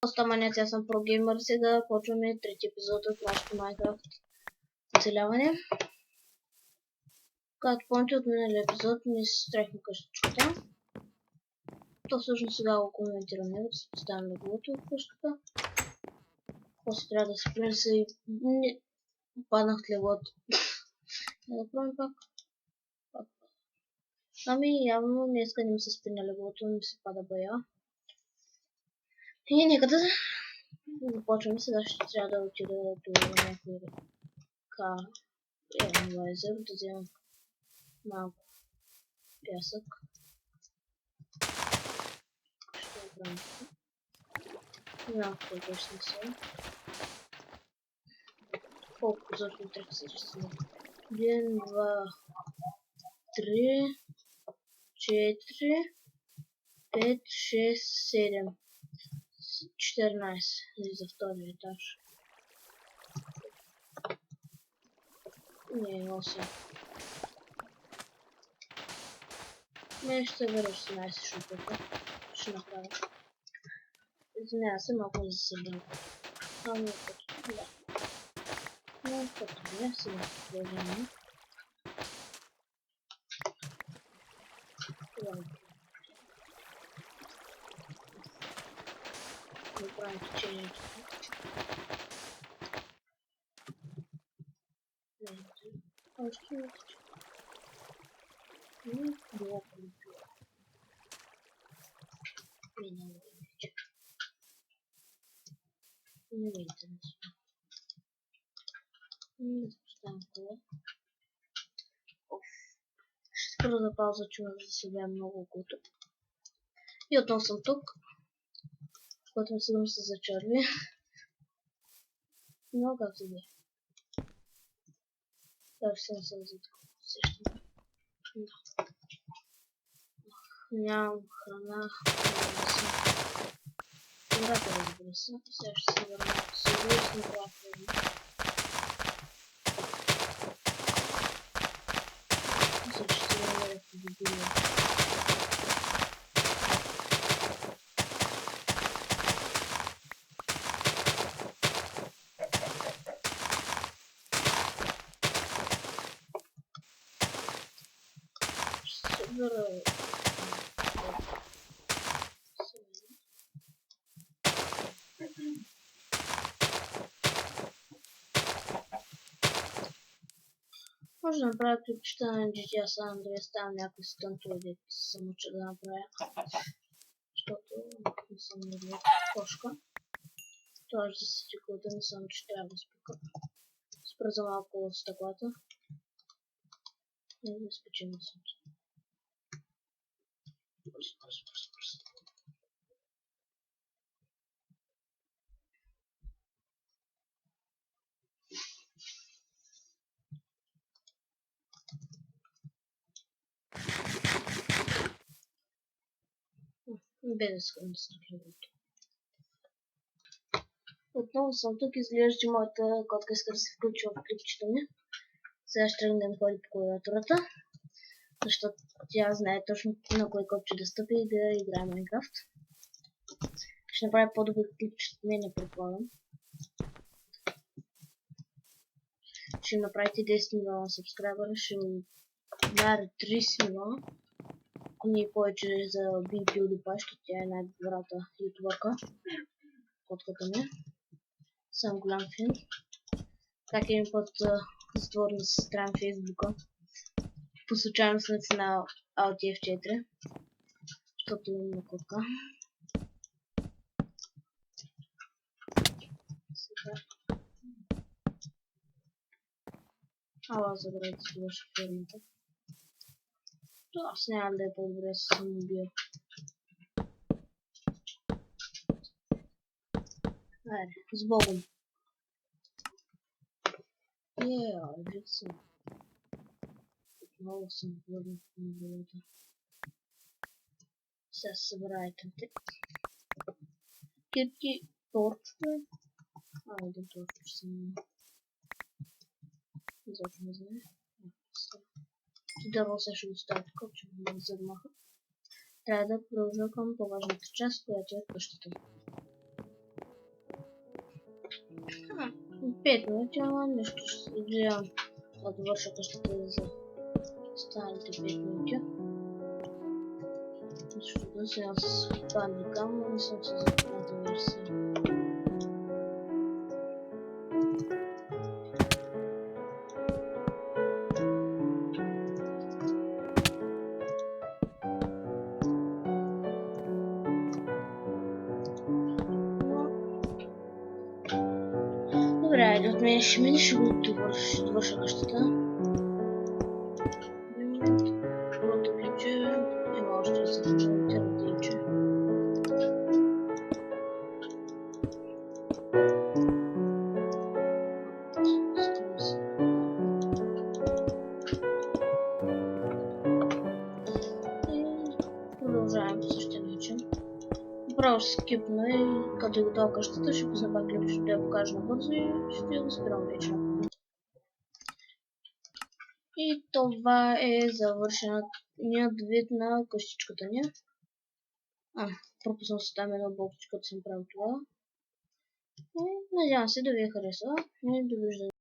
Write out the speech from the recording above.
Оставането, аз съм прогеймър. Сега почваме трети епизод от нашото Minecraft оцеляване. Както помните от миналия епизод, ние се строихме къщичката. То всъщност сега го коментираме, да се поставим леглото в къщата. После трябва да се принеса и... Не... Паднах от леглото. Да правим пак. Ами явно днеска не ми се спи на леглото, не ми се пада бая. И нека да започваме. Сега ще трябва да отида до някой река. На езеро, да вземам малко пясък. Ще направим така. Не знам какво беше смисъл. Колко зърно трябва да се чистим. 1, 2, 3, 4, 5, 6, 7, 14. За втори етаж. Не, 8. Не, ще бъде 18, защото ще направя. Извинява се, малко не засъбвам. Ами, като да. Но, като не, сега продължаваме. Това е. Направим течението. Още не тече. Ну, блок лепил. Минало вече. Не видите на това. Да поставим това. Ще спра да пауза, че ме засебя много около. И отново съм тук. Когато сигурно се зачерви. Но как се бе? Даже съм се за такова усещане. Нямам храна. Играта, разбира се. Сега ще се върна. Сериозно плакване. Мисля, че ще намеря в Библия. Ще се събера... Може да направя клипчета на GTA San Andreas, там някои стънтове, дето съм уча да направя. Защото не съм много кошка. Това ще се стиква да не съм, че трябва да спука. Спра за малко от стъклата. И да спечем на слънце. Бързо. Без да скъм да се нагледото. Отново съм тук, изглежда, че моята котка иска да се включи в клипчето ми. Сега ще тръгнем да ходи по клавиатурата, защото тя знае точно на кое копче да стъпи и да играе Minecraft. Ще направя по-добър клипчето ми, не предполагам. Ще направите 10 милиона сабскрайбъра, ще удари 30 милиона. Ако не е повече за PewDiePie, защото тя е най-добрата ютубърка. Котката ми. Съм голям фен. Как един път затворна сестра на Фейсбука. По случайност на Alt F4. Защото има котка. Сега. Ала, забравя да си върши фермата. То аз няма да е по-добре да се самоубия. Айде, с Богом. Вид съм. Отново съм върнал на волята. Сега се събира айтемите. Кирки, торчове. Един торчов ще съм... Изобщо не знае. Дърво се ще го ставя така, че не задмаха. Трябва да продължа към по-важната част, която е къщата. 5 минути, ама нещо ще гледам да довърша къщата за останалите 5 минути. Защото сега с пандикам, но не съм се запозната версия. Добре, айде от мен ще мине, ще го довърша къщата. Първото ключе има още да се ремонтира динче. Продължаваме по същия начин. Направо ще скипна и като е готова къщата, ще пусна пак клипчето да я покажа набързо и ще я спирам вече. И това е завършеният вид на къщичката ни. Пропуснал се там едно болтичко, като съм правил това. Надявам се да ви е харесала и довиждане.